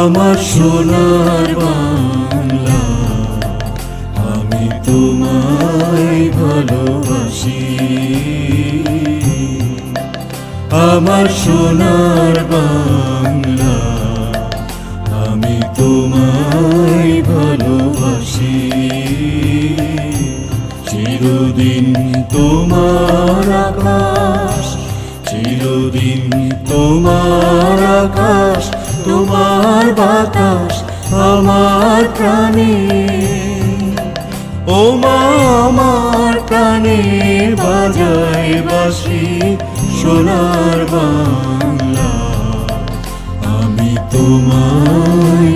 আমার সোনার বাংলা, আমি তোমায় ভালোবাসি। আমার সোনার বাংলা, আমি তোমায় ভালোবাসি। চিরদিন তোমার আকাশ, চিরদিন তোমার আকাশ, তোমার বাতাস আমার প্রাণে। ও মা আমার প্রাণে বাজায় বাঁশি সোনার বাংলা, আমি তোমায়